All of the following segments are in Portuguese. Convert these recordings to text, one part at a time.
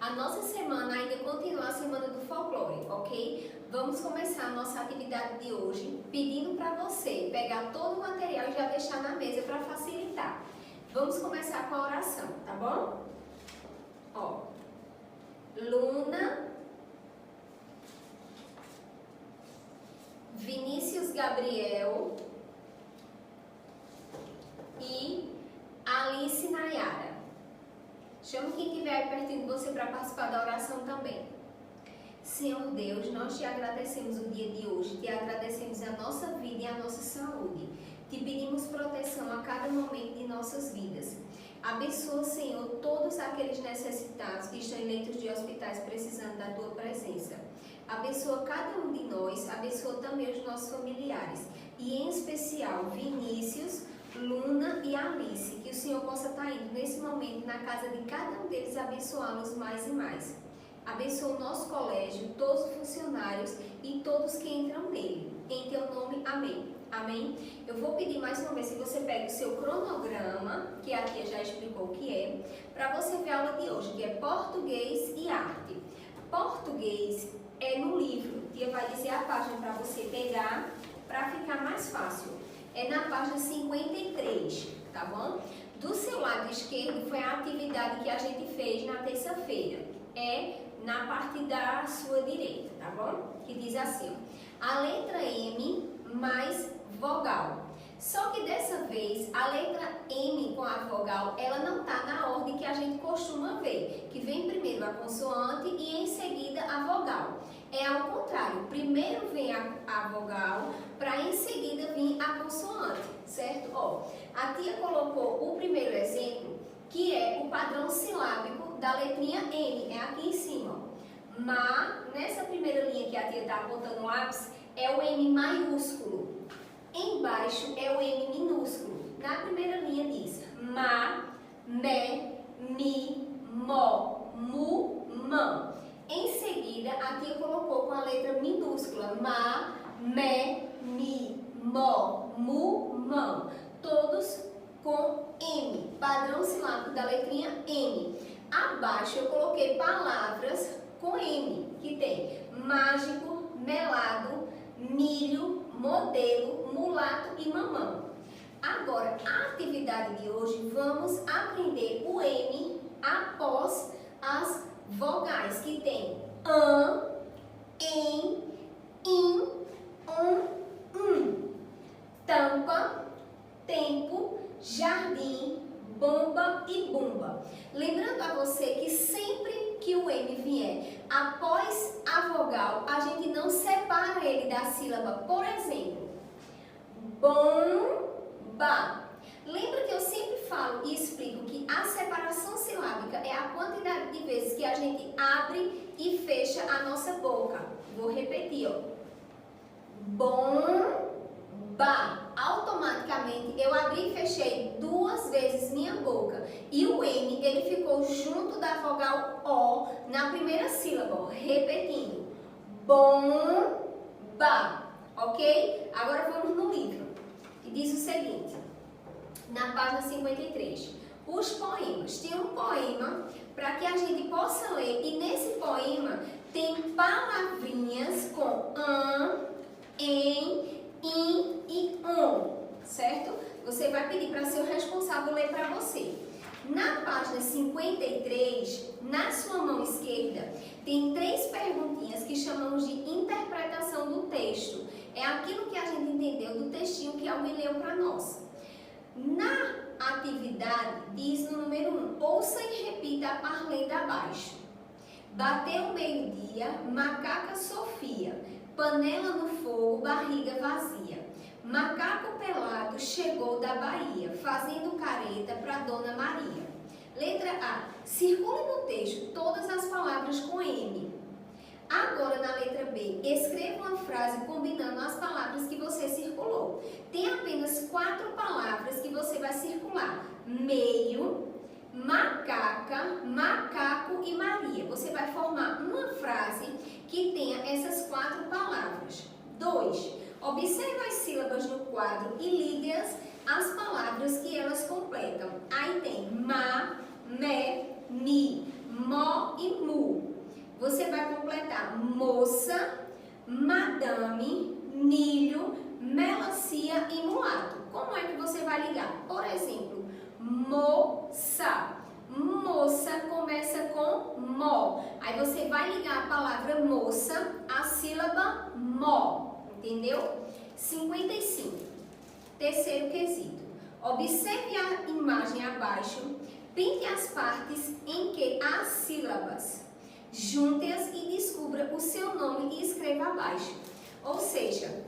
A nossa semana ainda continua a semana do folclore, ok? Vamos começar a nossa atividade de hoje pedindo para você pegar todo o material e já deixar na mesa para facilitar. Vamos começar com a oração, tá bom? Ó, Luna, Vinícius Gabriel e Alice Nayara. Chama quem estiver aí pertinho de você para participar da oração também. Senhor Deus, nós te agradecemos o dia de hoje, te agradecemos a nossa vida e a nossa saúde. Te pedimos proteção a cada momento de nossas vidas. Abençoa, Senhor, todos aqueles necessitados que estão em leitos de hospitais precisando da tua presença. Abençoa cada um de nós, abençoa também os nossos familiares. E em especial, Vinícius, Luna e Alice, que o Senhor possa estar indo nesse momento na casa de cada um deles, abençoá-los mais e mais. Abençoa o nosso colégio, todos os funcionários e todos que entram nele. Em teu nome, amém. Amém? Eu vou pedir mais uma vez que você pegue o seu cronograma, que a tia já explicou o que é, para você ver a aula de hoje, que é português e arte. Português é no livro, a tia vai dizer a página para você pegar, para ficar mais fácil. É na página 53, tá bom? Do seu lado esquerdo foi a atividade que a gente fez na terça-feira. É na parte da sua direita, tá bom? Que diz assim, ó, a letra M mais vogal. Só que dessa vez, a letra M com a vogal, ela não tá na ordem que a gente costuma ver, que vem primeiro a consoante e em seguida a vogal. É ao contrário, primeiro vem a vogal, para em seguida vir a consoante, certo? Ó, a tia colocou o primeiro exemplo, que é o padrão silábico da letrinha M, é aqui em cima. Mas, nessa primeira linha que a tia está apontando o lápis, é o M maiúsculo. Embaixo é o M minúsculo. Na primeira linha diz ma, me, mi, mo, mu, mã. Em seguida, a tia colocou com a letra minúscula ma, me, mi, mo, mu, mã. Todos com M, padrão silábico da letrinha M. Abaixo eu coloquei palavras com M, que tem mágico, melado, milho, modelo, mulato e mamão. Agora, a atividade de hoje, vamos aprender o M após as vogais, que tem an, em, in, tampa, tempo, jardim, bomba e bumba. Lembrando a você que sempre que o M vier após a vogal, a gente não separa ele da sílaba. Por exemplo, bomba. Lembra que eu sempre falo e explico que a separação silábica é a quantidade de vezes que a gente abre e fecha a nossa boca. Vou repetir, ó. Bomba. Automaticamente eu abri e fechei 2 vezes minha boca. E o M, ele ficou junto da vogal O na primeira sílaba, ó. Repetindo. Bomba. Ok? Agora vamos no livro, que diz o seguinte, na página 53. Os poemas. Tem um poema para que a gente possa ler. E nesse poema tem palavrinhas com an, em, in e on, certo? Você vai pedir para seu responsável ler para você. Na página 53, na sua mão esquerda, tem 3 perguntinhas que chamamos de interpretação do texto. É aquilo que a gente entendeu do textinho que alguém leu para nós. Na atividade, diz no número 1, ouça e repita a par lendo abaixo. Bateu o meio-dia, macaca Sofia, panela no fogo, barriga vazia. Macaco pelado chegou da Bahia, fazendo careta para Dona Maria. Letra A. Circule no texto todas as palavras com M. Agora, na letra B, escreva uma frase combinando as palavras que você circulou. Tem apenas 4 palavras que você vai circular. Meio, macaca, macaco e Maria. Você vai formar uma frase que tenha essas 4 palavras. 2. Observe as sílabas no quadro e ligue-as às palavras que elas completam. Aí tem ma, me, mi, mo e mu. Você vai completar moça, madame, milho, melancia e mulato. Como é que você vai ligar? Por exemplo, moça. Moça começa com mo. Aí você vai ligar a palavra moça à sílaba mo. Entendeu? 55. Terceiro quesito. Observe a imagem abaixo. Pinte as partes em que há sílabas. Junte-as e descubra o seu nome e escreva abaixo. Ou seja,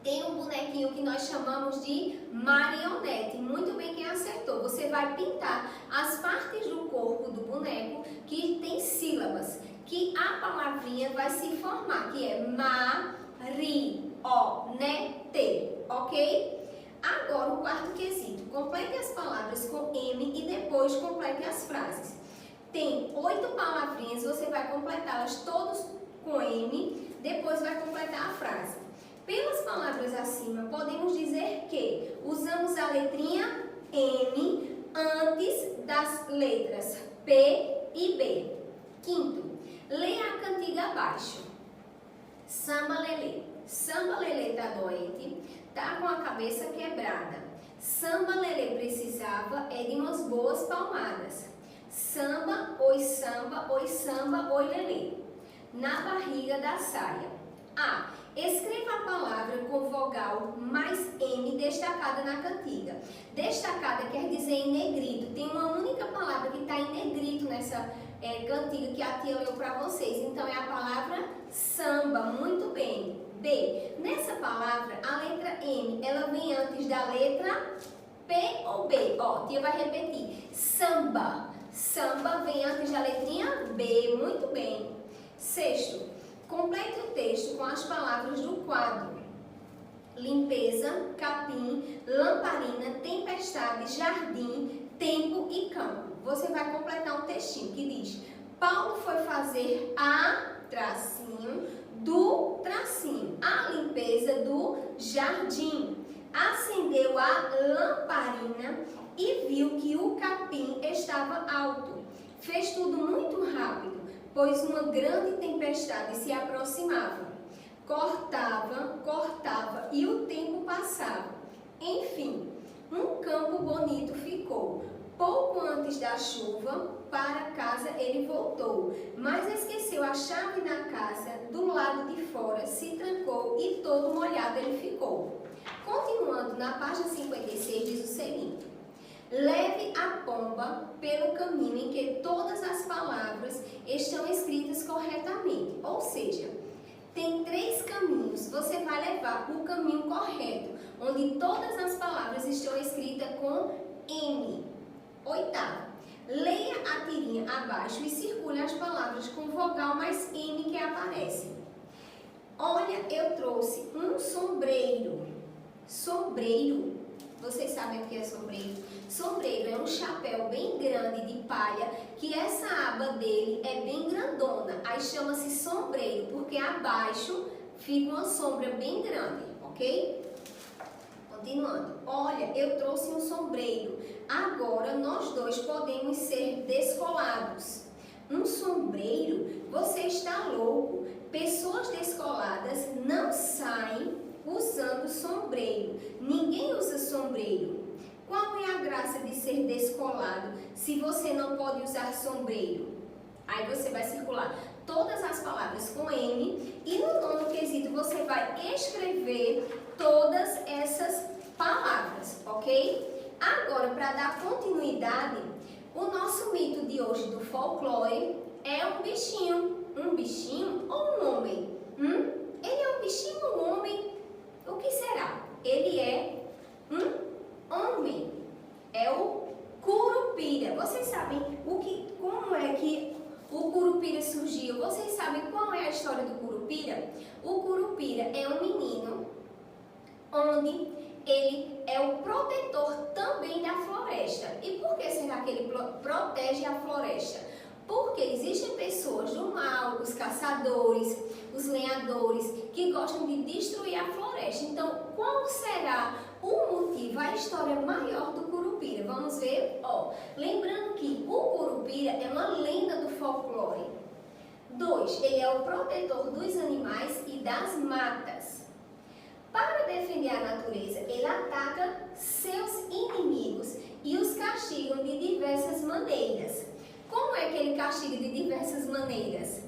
tem um bonequinho que nós chamamos de marionete. Muito bem quem acertou. Você vai pintar as partes do corpo do boneco que tem sílabas, que a palavrinha vai se formar, que é marionete, ok? Agora o quarto quesito. Complete as palavras com M e depois complete as frases. Tem 8 palavrinhas, você vai completá-las todas com M, depois vai completar a frase. Pelas palavras acima, podemos dizer que usamos a letrinha M antes das letras P e B. Quinto, leia a cantiga abaixo. Samba Lelê. Samba Lelê tá doente, tá com a cabeça quebrada. Samba Lelê precisava de umas boas palmadas. Samba, oi samba, oi lelê. Na barriga da saia. A. Escreva a palavra com vogal mais M destacada na cantiga. Destacada quer dizer em negrito. Tem uma única palavra que está em negrito nessa cantiga que a tia leu para vocês. Então é a palavra samba. Muito bem. B. Nessa palavra, a letra M, ela vem antes da letra P ou B? Ó, a tia vai repetir. Samba. Samba vem antes da letrinha B. Muito bem. Sexto, complete o texto com as palavras do quadro. Limpeza, capim, lamparina, tempestade, jardim, tempo e campo. Você vai completar um textinho que diz: Paulo foi fazer a tracinho do tracinho, a limpeza do jardim. Acendeu a lamparina e viu que o capim estava alto. Fez tudo muito rápido, pois uma grande tempestade se aproximava. Cortava e o tempo passava. Enfim, um campo bonito ficou. Pouco antes da chuva, para casa ele voltou, mas esqueceu a chave na casa, do lado de fora, se trancou e todo molhado ele ficou. Continuando na página 56, diz o seguinte: leve a pomba pelo caminho em que todas as palavras estão escritas corretamente. Ou seja, tem 3 caminhos. Você vai levar o caminho correto, onde todas as palavras estão escritas com M. Oitavo, leia a tirinha abaixo e circule as palavras com vogal mais M que aparecem. Olha, eu trouxe um sombreiro. Sombreiro. Vocês sabem o que é sombreiro? Sombreiro é um chapéu bem grande de palha, que essa aba dele é bem grandona. Aí chama-se sombreiro, porque abaixo fica uma sombra bem grande, ok? Continuando. Olha, eu trouxe um sombreiro. Agora nós dois podemos ser descolados. Um sombreiro? Você está louco. Pessoas descoladas não saem usando sombreiro. Ninguém usa sombreiro. Qual é a graça de ser descolado se você não pode usar sombreiro? Aí você vai circular todas as palavras com M e no nono quesito você vai escrever todas essas palavras, ok? Agora, para dar continuidade, o nosso mito de hoje do folclore é um bichinho. Um bichinho ou um homem? Ele é um bichinho ou um homem? O que será? Ele é um homem. É o curupira. Vocês sabem como é que o curupira surgiu? Vocês sabem qual é a história do curupira? O curupira é um menino onde ele é o protetor também da floresta. E por que será que ele protege a floresta? Porque existem pessoas do mal, os caçadores, os lenhadores, que gostam de destruir a floresta. Então, qual será o motivo, a história maior do Curupira? Vamos ver? Lembrando que o Curupira é uma lenda do folclore. 2. Ele é o protetor dos animais e das matas. Para defender a natureza, ele ataca seus inimigos e os castiga de diversas maneiras. Como é que ele castiga de diversas maneiras?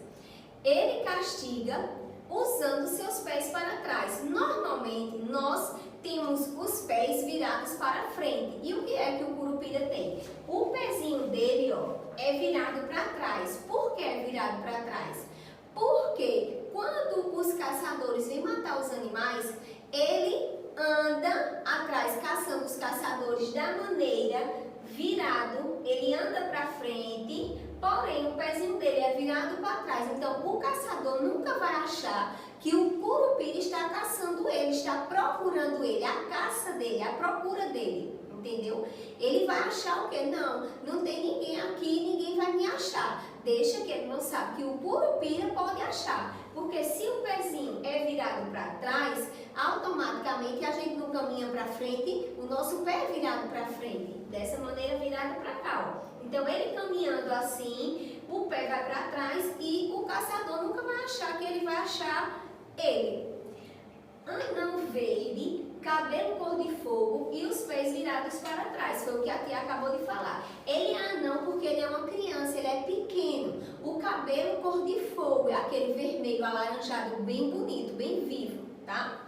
Ele castiga usando seus pés para trás. Normalmente, nós temos os pés virados para frente. E o que é que o Curupira tem? O pezinho dele, é virado para trás. Por que é virado para trás? Porque quando os caçadores vêm matar os animais, ele anda atrás caçando os caçadores da maneira virado, ele anda para frente, porém o pezinho dele é virado para trás. Então o caçador nunca vai achar que o Curupira está caçando ele, está procurando ele, a caça dele, a procura dele, entendeu? Ele vai achar o quê? Não tem ninguém aqui, ninguém vai me achar. Deixa que ele não sabe que o Curupira pode achar, porque se o pezinho é virado para trás, automaticamente a gente não caminha para frente, o nosso pé é virado para frente, dessa maneira virado para cá. Então ele caminhando assim, o pé vai para trás e o caçador nunca vai achar que ele vai achar ele. Anão verde, cabelo cor de fogo e os pés virados para trás. Foi o que a tia acabou de falar. Ele é anão porque ele é uma criança, ele é pequeno. O cabelo cor de fogo é aquele vermelho alaranjado bem bonito, bem vivo, tá?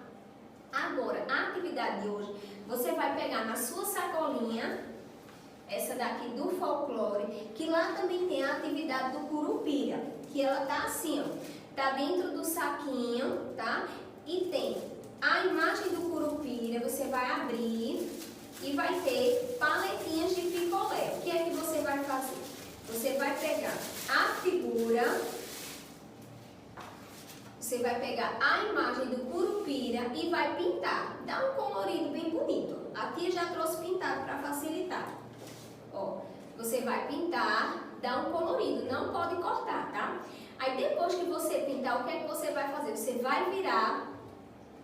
Agora, a atividade de hoje, você vai pegar na sua sacolinha, essa daqui do folclore, que lá também tem a atividade do Curupira, que ela tá assim, tá dentro do saquinho, tá? E tem a imagem do Curupira, você vai abrir e vai ter paletinhas de picolé. O que é que você vai fazer? Você vai pegar a figura, você vai pegar a imagem do Curupira e vai pintar. Dá um colorido bem bonito. A tia já trouxe pintado para facilitar. Você vai pintar, dá um colorido, não pode cortar, tá? Aí depois que você pintar, o que é que você vai fazer? Você vai virar,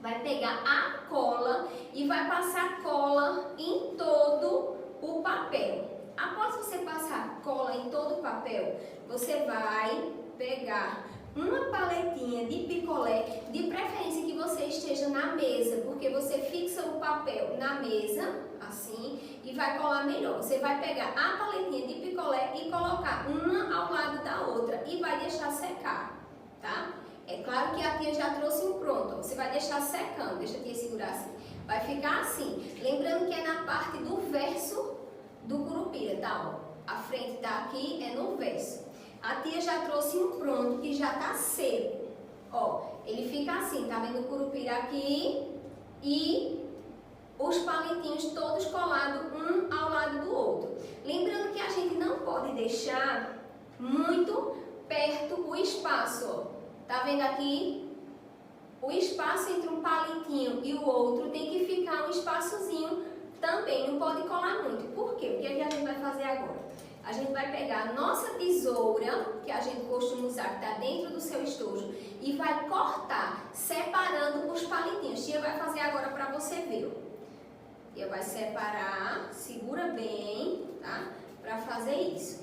vai pegar a cola e vai passar cola em todo o papel. Após você passar cola em todo o papel, você vai pegar uma paletinha de picolé, de preferência que você esteja na mesa, porque você fixa o papel na mesa, assim, e vai colar melhor. Você vai pegar a paletinha de picolé e colocar uma ao lado da outra e vai deixar secar, tá? É claro que a tia já trouxe um pronto, você vai deixar secando, deixa a tia segurar assim. Vai ficar assim, lembrando que é na parte do verso do Curupira, tá? A frente tá aqui, é no verso. A tia já trouxe um pronto que já tá seco. Ele fica assim, tá vendo o Curupira aqui e os palitinhos todos colados um ao lado do outro. Lembrando que a gente não pode deixar muito perto o espaço, Tá vendo aqui? O espaço entre um palitinho e o outro tem que ficar um espaçozinho também, não pode colar muito. Por quê? O que é que a gente vai fazer agora? A gente vai pegar a nossa tesoura, que a gente costuma usar, que está dentro do seu estojo, e vai cortar, separando os palitinhos. Tia vai fazer agora para você ver. Tia vai separar, segura bem, tá? Para fazer isso.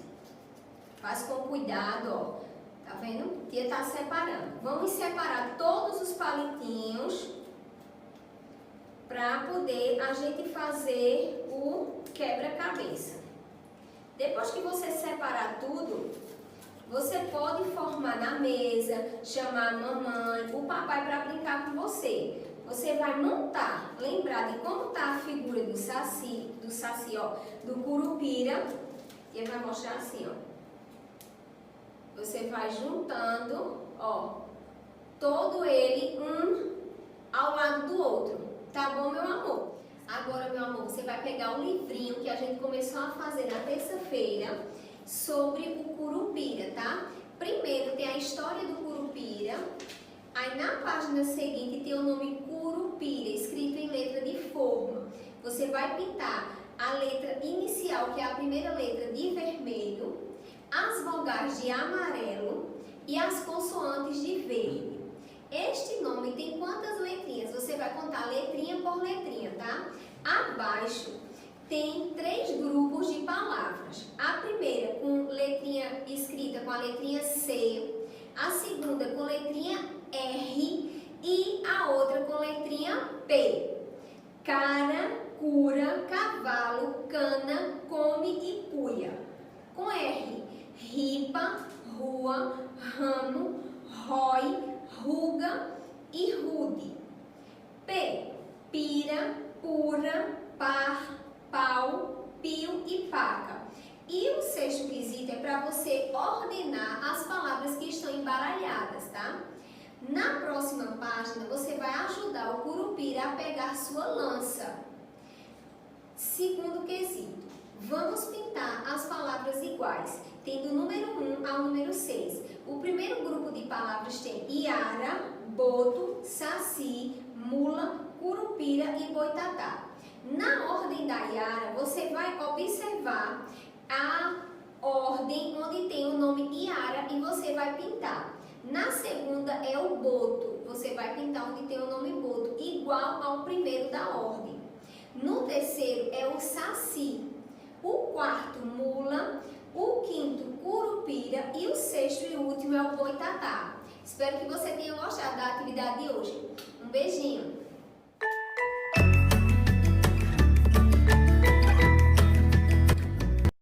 Faz com cuidado, ó. Tá vendo? Tia tá separando. Vamos separar todos os palitinhos para poder a gente fazer o quebra-cabeça. Depois que você separar tudo, você pode formar na mesa, chamar a mamãe, o papai para brincar com você. Você vai montar, lembrar de como tá a figura do saci, ó, do Curupira. E ele vai mostrar assim, ó. Você vai juntando, ó, todo ele um ao lado do outro. Tá bom, meu amor? Agora, meu amor, você vai pegar o livrinho que a gente começou a fazer na terça-feira sobre o Curupira, tá? Primeiro tem a história do Curupira, aí na página seguinte tem o nome Curupira, escrito em letra de forma. Você vai pintar a letra inicial, que é a primeira letra, de vermelho, as vogais de amarelo e as consoantes de verde. este nome tem quantas letrinhas? Você vai contar letrinha por letrinha, tá? Abaixo tem 3 grupos de palavras. A primeira com letrinha escrita com a letrinha C, a segunda com letrinha R e a outra com letrinha P. Cara, cura, cavalo, cana, come e puia. Com R, ripa, rua, ramo, rói, ruga e rude. P, pira, pura, par, pau, pio e paca. E o 6º quesito é para você ordenar as palavras que estão embaralhadas, tá? Na próxima página, você vai ajudar o Curupira a pegar sua lança. 2º quesito. Vamos pintar as palavras iguais, tendo o número 1 ao número 6. O primeiro grupo de palavras tem Iara, Boto, Saci, Mula, Curupira e Boitatá. Na ordem da Iara, você vai observar a ordem onde tem o nome Iara e você vai pintar. Na segunda é o Boto, você vai pintar onde tem o nome Boto, igual ao primeiro da ordem. No terceiro é o Saci, o 4º Mula, o 5º Curupira e o 6º e último é o Boitatá. Espero que você tenha gostado da atividade de hoje. Um beijinho!